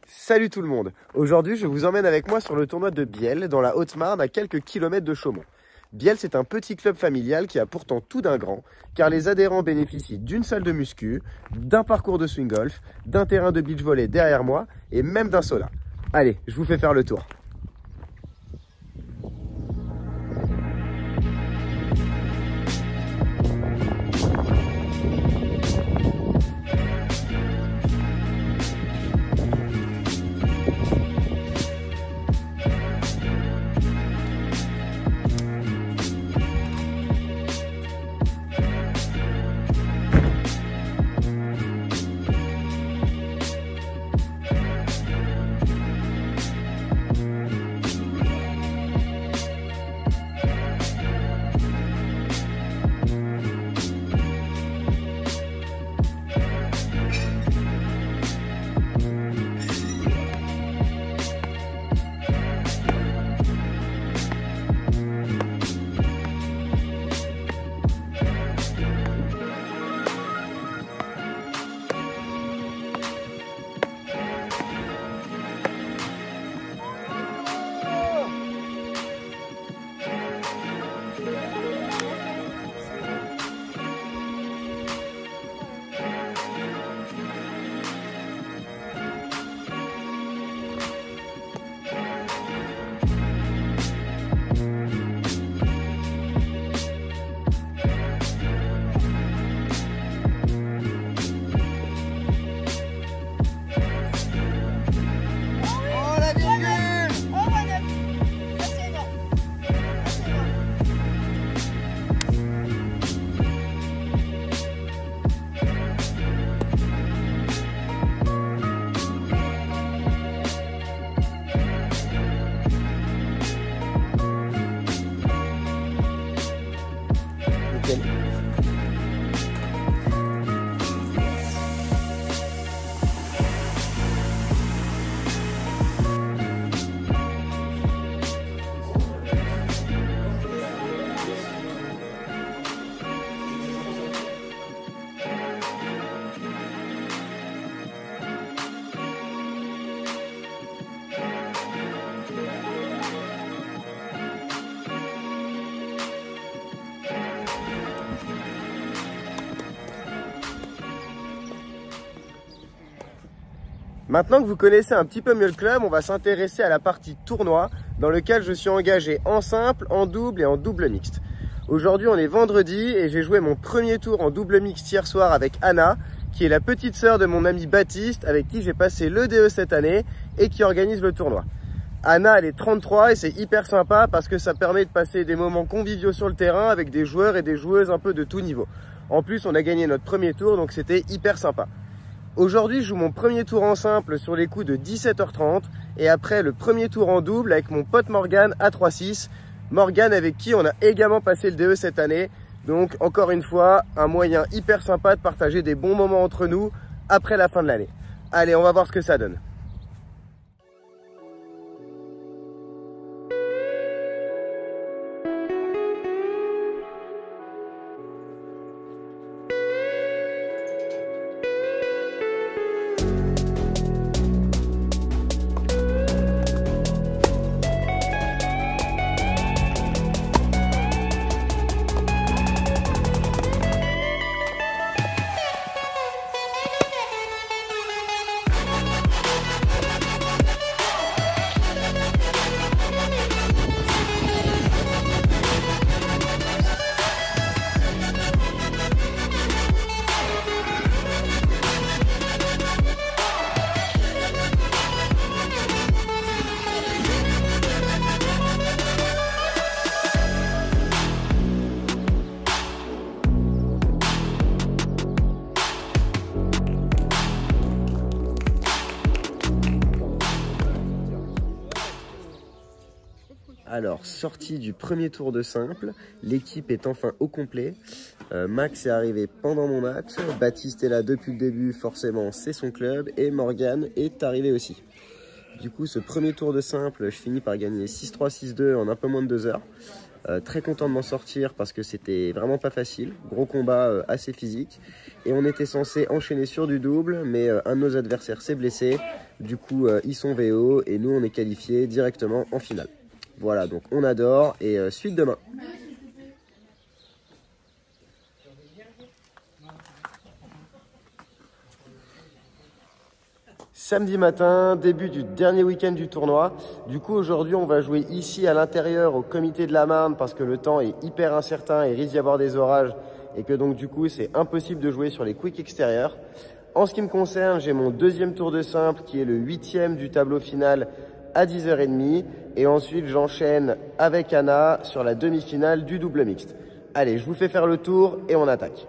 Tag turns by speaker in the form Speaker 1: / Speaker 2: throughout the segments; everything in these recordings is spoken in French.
Speaker 1: Salut tout le monde. Aujourd'hui, je vous emmène avec moi sur le tournoi de Biel, dans la Haute-Marne, à quelques kilomètres de Chaumont. Biel, c'est un petit club familial qui a pourtant tout d'un grand, car les adhérents bénéficient d'une salle de muscu, d'un parcours de swing golf, d'un terrain de beach volley derrière moi, et même d'un sauna. Allez, je vous fais faire le tour. Maintenant que vous connaissez un petit peu mieux le club, on va s'intéresser à la partie tournoi dans lequel je suis engagé en simple, en double et en double mixte. Aujourd'hui on est vendredi et j'ai joué mon premier tour en double mixte hier soir avec Anna, qui est la petite sœur de mon ami Baptiste, avec qui j'ai passé l'EDE cette année et qui organise le tournoi. Anna elle est 33 et c'est hyper sympa parce que ça permet de passer des moments conviviaux sur le terrain avec des joueurs et des joueuses un peu de tout niveau. En plus on a gagné notre premier tour donc c'était hyper sympa. Aujourd'hui, je joue mon premier tour en simple sur les coups de 17h30 et après le premier tour en double avec mon pote Morgan à 3-6. Morgan avec qui on a également passé le DE cette année. Donc encore une fois, un moyen hyper sympa de partager des bons moments entre nous après la fin de l'année. Allez, on va voir ce que ça donne. Alors, sortie du premier tour de simple, l'équipe est enfin au complet. Max est arrivé pendant mon match, Baptiste est là depuis le début, forcément c'est son club, et Morgan est arrivé aussi. Du coup, ce premier tour de simple, je finis par gagner 6-3, 6-2 en un peu moins de 2 heures. Très content de m'en sortir parce que c'était vraiment pas facile. Gros combat assez physique. Et on était censé enchaîner sur du double, mais un de nos adversaires s'est blessé. Du coup, ils sont VO et nous, on est qualifiés directement en finale. Voilà, donc on adore et suite demain. Samedi matin, début du dernier week-end du tournoi. Du coup, aujourd'hui, on va jouer ici à l'intérieur au comité de la Marne parce que le temps est hyper incertain et risque d'y avoir des orages et que donc du coup, c'est impossible de jouer sur les quicks extérieurs. En ce qui me concerne, j'ai mon deuxième tour de simple qui est le 8e du tableau final à 10h30 et ensuite j'enchaîne avec Anna sur la demi-finale du double mixte. Allez, je vous fais faire le tour et on attaque.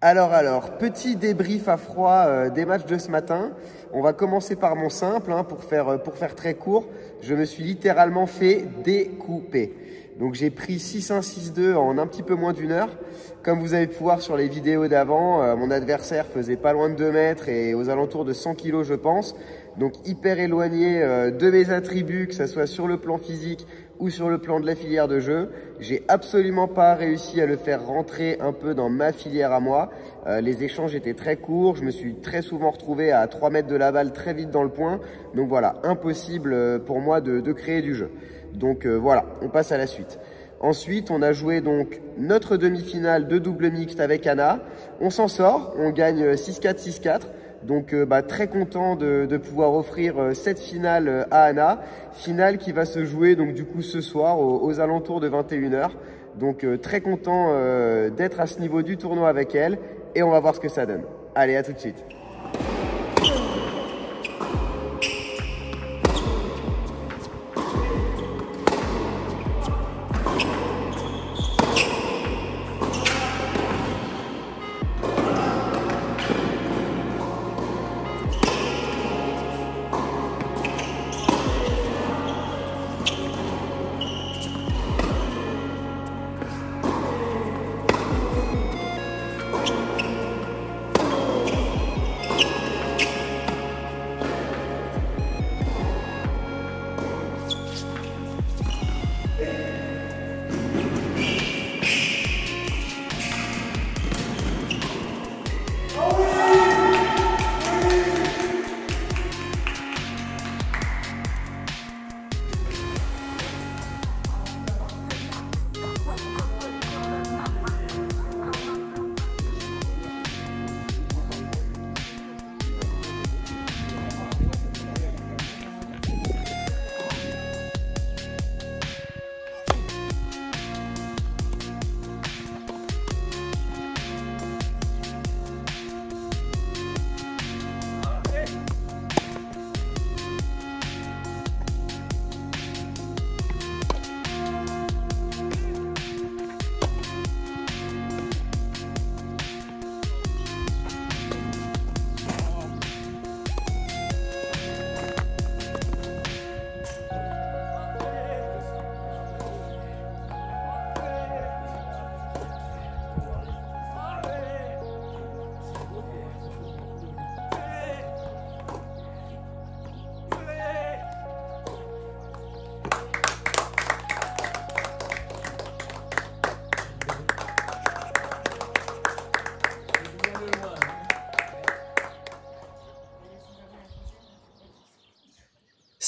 Speaker 1: Alors, petit débrief à froid des matchs de ce matin. On va commencer par mon simple pour faire très court. Je me suis littéralement fait découper. Donc j'ai pris 6-1, 6-2 en un petit peu moins d'une heure. Comme vous avez pu voir sur les vidéos d'avant, mon adversaire faisait pas loin de 2 mètres et aux alentours de 100 kg je pense. Donc hyper éloigné de mes attributs, que ce soit sur le plan physique ou sur le plan de la filière de jeu. J'ai absolument pas réussi à le faire rentrer un peu dans ma filière à moi. Les échanges étaient très courts. Je me suis très souvent retrouvé à 3 mètres de la balle très vite dans le point. Donc voilà, impossible pour moi de créer du jeu. Donc voilà, on passe à la suite. Ensuite, on a joué donc notre demi-finale de double mixte avec Anna. On s'en sort, on gagne 6-4, 6-4. Donc très content de pouvoir offrir cette finale à Anna. Finale qui va se jouer donc du coup ce soir aux alentours de 21h. Donc très content d'être à ce niveau du tournoi avec elle. Et on va voir ce que ça donne. Allez, à tout de suite.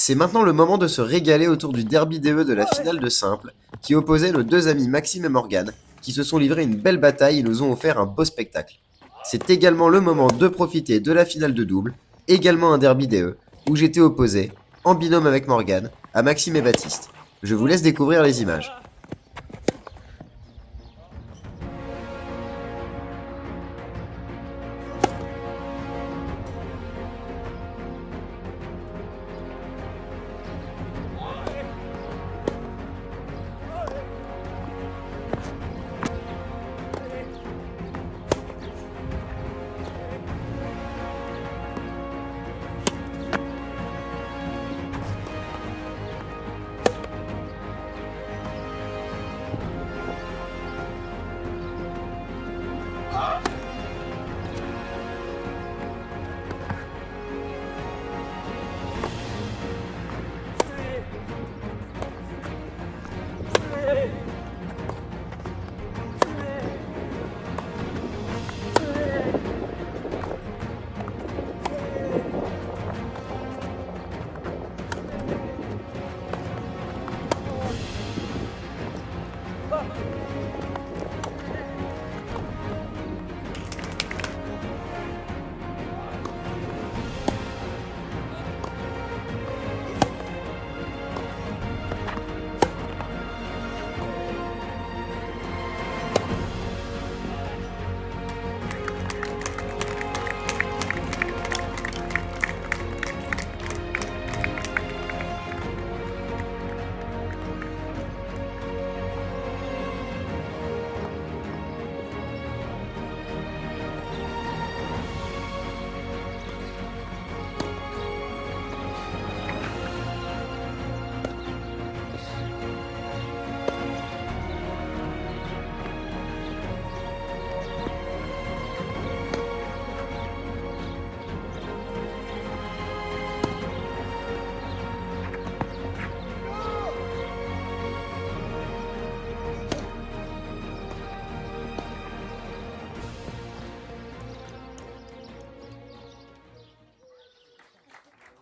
Speaker 1: C'est maintenant le moment de se régaler autour du derby DE de la finale de simple, qui opposait nos deux amis Maxime et Morgane, qui se sont livrés une belle bataille et nous ont offert un beau spectacle. C'est également le moment de profiter de la finale de double, également un derby DE, où j'étais opposé, en binôme avec Morgane, à Maxime et Baptiste. Je vous laisse découvrir les images.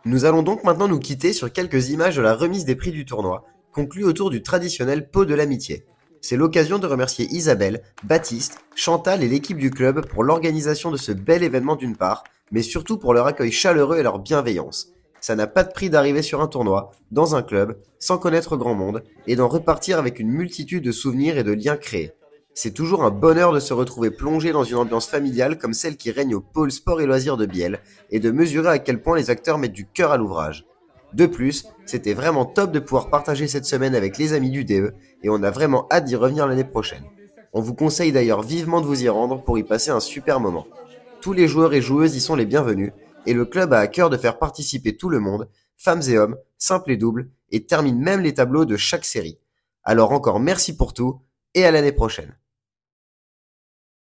Speaker 1: Nous allons donc maintenant nous quitter sur quelques images de la remise des prix du tournoi, conclue autour du traditionnel pot de l'amitié. C'est l'occasion de remercier Isabelle, Baptiste, Chantal et l'équipe du club pour l'organisation de ce bel événement d'une part, mais surtout pour leur accueil chaleureux et leur bienveillance. Ça n'a pas de prix d'arriver sur un tournoi, dans un club, sans connaître grand monde, et d'en repartir avec une multitude de souvenirs et de liens créés. C'est toujours un bonheur de se retrouver plongé dans une ambiance familiale comme celle qui règne au pôle sport et loisirs de Biel, et de mesurer à quel point les acteurs mettent du cœur à l'ouvrage. De plus, c'était vraiment top de pouvoir partager cette semaine avec les amis du DE, et on a vraiment hâte d'y revenir l'année prochaine. On vous conseille d'ailleurs vivement de vous y rendre pour y passer un super moment. Tous les joueurs et joueuses y sont les bienvenus, et le club a à cœur de faire participer tout le monde, femmes et hommes, simples et doubles, et termine même les tableaux de chaque série. Alors encore merci pour tout, et à l'année prochaine.